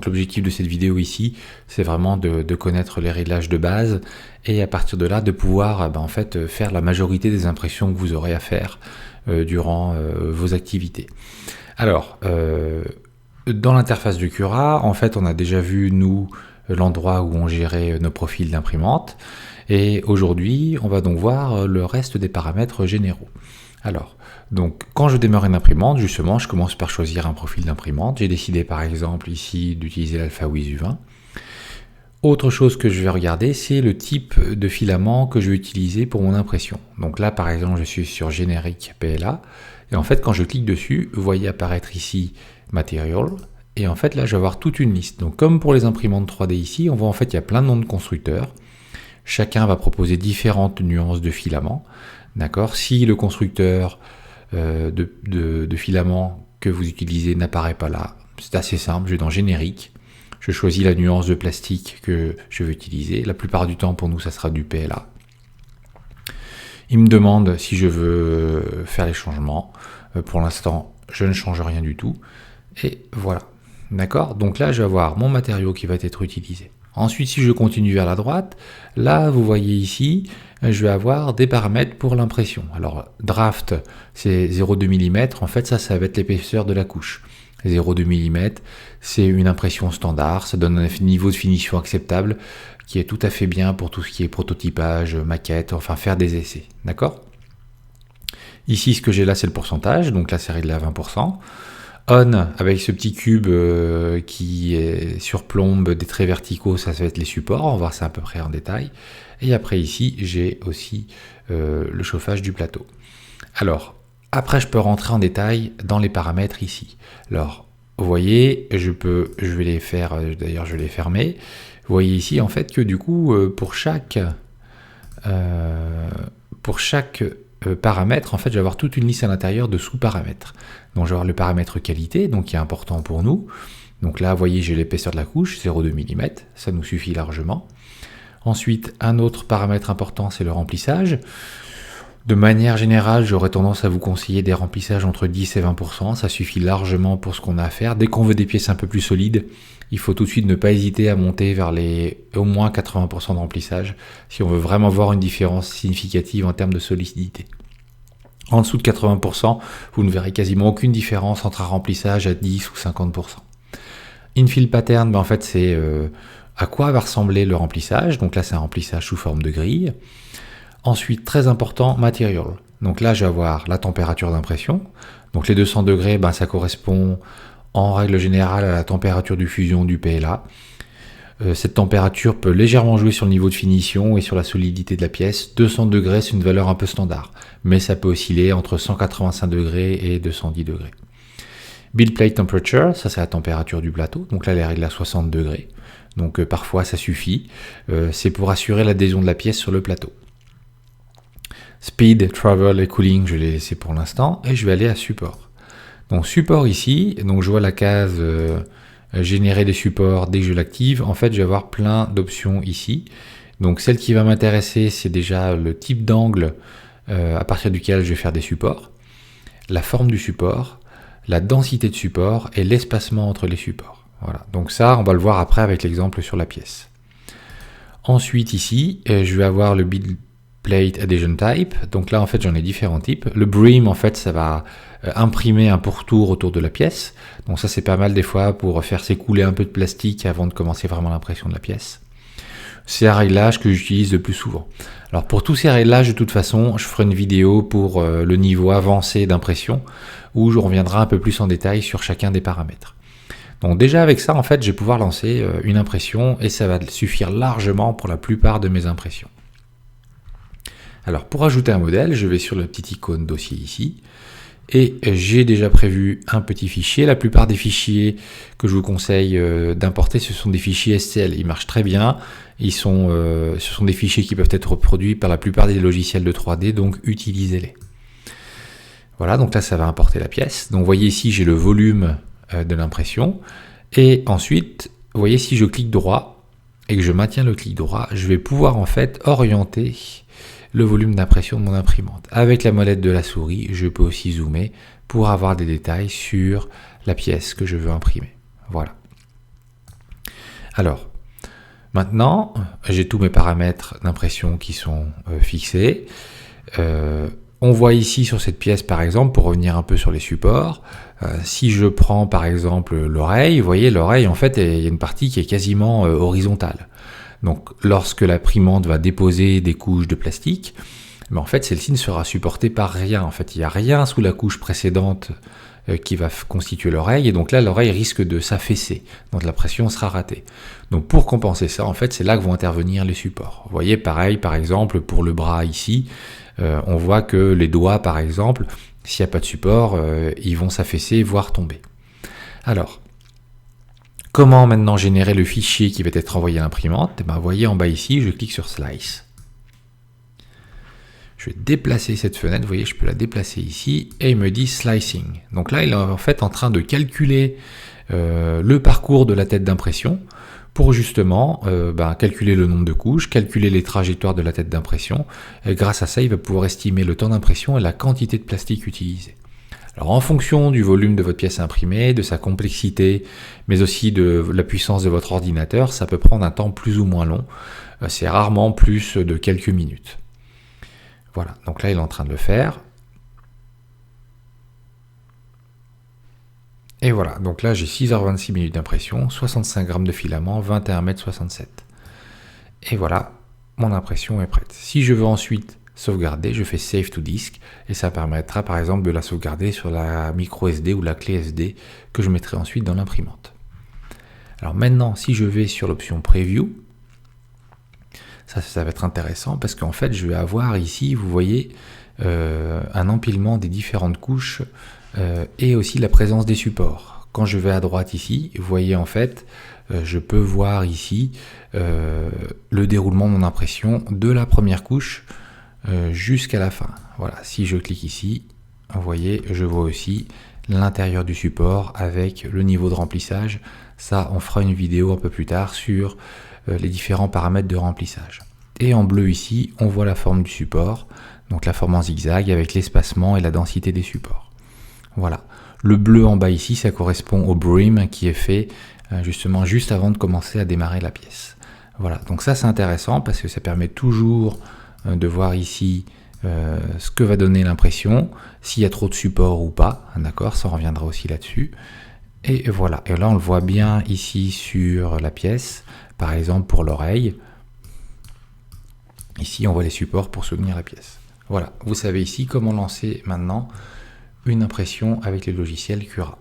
Donc l'objectif de cette vidéo ici, c'est vraiment de connaître les réglages de base et à partir de là de pouvoir en fait, faire la majorité des impressions que vous aurez à faire durant vos activités. Alors, dans l'interface de Cura, en fait, on a déjà vu, nous, l'endroit où on gérait nos profils d'imprimante. Et aujourd'hui, on va donc voir le reste des paramètres généraux. Alors, donc, quand je démarre une imprimante, justement, je commence par choisir un profil d'imprimante. J'ai décidé, par exemple, ici, d'utiliser l'Alphawiz U20. Autre chose que je vais regarder, c'est le type de filament que je vais utiliser pour mon impression. Donc là, par exemple, je suis sur Générique PLA. Et en fait, quand je clique dessus, vous voyez apparaître ici Material. Et en fait, là, je vais avoir toute une liste. Donc, comme pour les imprimantes 3D ici, on voit en fait, il y a plein de noms de constructeurs. Chacun va proposer différentes nuances de filaments. D'accord ? Si le constructeur de filament que vous utilisez n'apparaît pas là, c'est assez simple. Je vais dans Générique. Je choisis la nuance de plastique que je veux utiliser. La plupart du temps, pour nous, ça sera du PLA. Il me demande si je veux faire les changements. Pour l'instant, je ne change rien du tout. Et voilà. D'accord ? Donc là, je vais avoir mon matériau qui va être utilisé. Ensuite, si je continue vers la droite, là, vous voyez ici, je vais avoir des paramètres pour l'impression. Alors, draft, c'est 0,2 mm. En fait, ça va être l'épaisseur de la couche. 0,2 mm, c'est une impression standard. Ça donne un niveau de finition acceptable qui est tout à fait bien pour tout ce qui est prototypage, maquette, enfin faire des essais. D'accord ? Ici, ce que j'ai là, c'est le pourcentage. Donc là, c'est réglé à 20%. On, avec ce petit cube qui surplombe des traits verticaux, ça va être les supports. On va voir ça à peu près en détail. Et après ici, j'ai aussi le chauffage du plateau. Alors, après, je peux rentrer en détail dans les paramètres ici. Alors, vous voyez, je vais les faire, d'ailleurs, je vais les fermer. Vous voyez ici, en fait, que du coup, pour chaque paramètre, en fait, je vais avoir toute une liste à l'intérieur de sous-paramètres. Donc, je vais avoir le paramètre qualité, donc qui est important pour nous. Donc là, vous voyez, j'ai l'épaisseur de la couche, 0,2 mm, ça nous suffit largement. Ensuite, un autre paramètre important, c'est le remplissage. De manière générale, j'aurais tendance à vous conseiller des remplissages entre 10 et 20%, ça suffit largement pour ce qu'on a à faire. Dès qu'on veut des pièces un peu plus solides, il faut tout de suite ne pas hésiter à monter vers les au moins 80% de remplissage, si on veut vraiment voir une différence significative en termes de solidité. En dessous de 80%, vous ne verrez quasiment aucune différence entre un remplissage à 10 ou 50%. Infill pattern, en fait, c'est à quoi va ressembler le remplissage. Donc là, c'est un remplissage sous forme de grille. Ensuite, très important, material. Donc là, je vais avoir la température d'impression. Donc les 200 degrés, ça correspond en règle générale à la température de fusion du PLA. Cette température peut légèrement jouer sur le niveau de finition et sur la solidité de la pièce. 200 degrés, c'est une valeur un peu standard, mais ça peut osciller entre 185 degrés et 210 degrés. Build plate temperature, ça c'est la température du plateau. Donc là, elle est réglée à 60 degrés. Donc parfois, ça suffit. C'est pour assurer l'adhésion de la pièce sur le plateau. Speed, Travel et Cooling, je l'ai laissé pour l'instant. Et je vais aller à Support. Donc Support ici, donc je vois la case Générer des supports dès que je l'active. En fait, je vais avoir plein d'options ici. Donc celle qui va m'intéresser, c'est déjà le type d'angle à partir duquel je vais faire des supports, la forme du support, la densité de support et l'espacement entre les supports. Voilà. Donc ça, on va le voir après avec l'exemple sur la pièce. Ensuite ici, je vais avoir le Build Plate Adhesion Type. Donc là, en fait, j'en ai différents types. Le Brim, en fait, ça va imprimer un pourtour autour de la pièce. Donc ça, c'est pas mal des fois pour faire s'écouler un peu de plastique avant de commencer vraiment l'impression de la pièce. C'est un réglage que j'utilise le plus souvent. Alors pour tous ces réglages, de toute façon, je ferai une vidéo pour le niveau avancé d'impression où je reviendrai un peu plus en détail sur chacun des paramètres. Donc déjà avec ça, en fait, je vais pouvoir lancer une impression et ça va suffire largement pour la plupart de mes impressions. Alors pour ajouter un modèle, je vais sur le petit icône dossier ici et j'ai déjà prévu un petit fichier. La plupart des fichiers que je vous conseille d'importer, ce sont des fichiers STL. Ils marchent très bien. Ce sont des fichiers qui peuvent être reproduits par la plupart des logiciels de 3D, donc utilisez-les. Voilà, donc là ça va importer la pièce. Donc vous voyez ici, j'ai le volume de l'impression. Et ensuite, vous voyez, si je clique droit et que je maintiens le clic droit, je vais pouvoir en fait orienter le volume d'impression de mon imprimante. Avec la molette de la souris, je peux aussi zoomer pour avoir des détails sur la pièce que je veux imprimer. Voilà. Alors, maintenant, j'ai tous mes paramètres d'impression qui sont fixés. On voit ici sur cette pièce, par exemple, pour revenir un peu sur les supports, si je prends par exemple l'oreille, vous voyez, l'oreille, en fait, il y a une partie qui est quasiment horizontale. Donc, lorsque l'imprimante va déposer des couches de plastique, mais en fait, celle-ci ne sera supportée par rien. En fait, il n'y a rien sous la couche précédente qui va constituer l'oreille, et donc là, l'oreille risque de s'affaisser, donc la pression sera ratée. Donc, pour compenser ça, en fait, c'est là que vont intervenir les supports. Vous voyez, pareil, par exemple, pour le bras ici, on voit que les doigts, par exemple, s'il n'y a pas de support, ils vont s'affaisser, voire tomber. Alors, comment maintenant générer le fichier qui va être envoyé à l'imprimante ? Vous voyez en bas ici, je clique sur Slice. Je vais déplacer cette fenêtre, vous voyez, je peux la déplacer ici, et il me dit Slicing. Donc là, il est en fait en train de calculer le parcours de la tête d'impression, pour justement calculer le nombre de couches, calculer les trajectoires de la tête d'impression, et grâce à ça, il va pouvoir estimer le temps d'impression et la quantité de plastique utilisée. Alors en fonction du volume de votre pièce imprimée, de sa complexité, mais aussi de la puissance de votre ordinateur, ça peut prendre un temps plus ou moins long, c'est rarement plus de quelques minutes. Voilà, donc là il est en train de le faire. Et voilà, donc là j'ai 6h26 minutes d'impression, 65 grammes de filament, 21,67 m. Et voilà, mon impression est prête. Si je veux ensuite sauvegarder, je fais Save to Disk, et ça permettra par exemple de la sauvegarder sur la micro SD ou la clé SD que je mettrai ensuite dans l'imprimante. Alors maintenant, si je vais sur l'option Preview, ça va être intéressant parce qu'en fait je vais avoir ici, vous voyez, un empilement des différentes couches et aussi la présence des supports. Quand je vais à droite ici, vous voyez en fait, je peux voir ici le déroulement de mon impression de la première couche jusqu'à la fin. Voilà, si je clique ici, vous voyez, je vois aussi l'intérieur du support avec le niveau de remplissage. Ça, on fera une vidéo un peu plus tard sur les différents paramètres de remplissage. Et en bleu ici, on voit la forme du support, donc la forme en zigzag avec l'espacement et la densité des supports. Voilà. Le bleu en bas ici, ça correspond au brim qui est fait justement juste avant de commencer à démarrer la pièce. Voilà, donc ça c'est intéressant parce que ça permet toujours de voir ici ce que va donner l'impression, s'il y a trop de support ou pas, d'accord, ça reviendra aussi là-dessus. Et voilà, et là on le voit bien ici sur la pièce, par exemple pour l'oreille. Ici on voit les supports pour soutenir la pièce. Voilà, vous savez ici comment lancer maintenant une impression avec les logiciels Cura.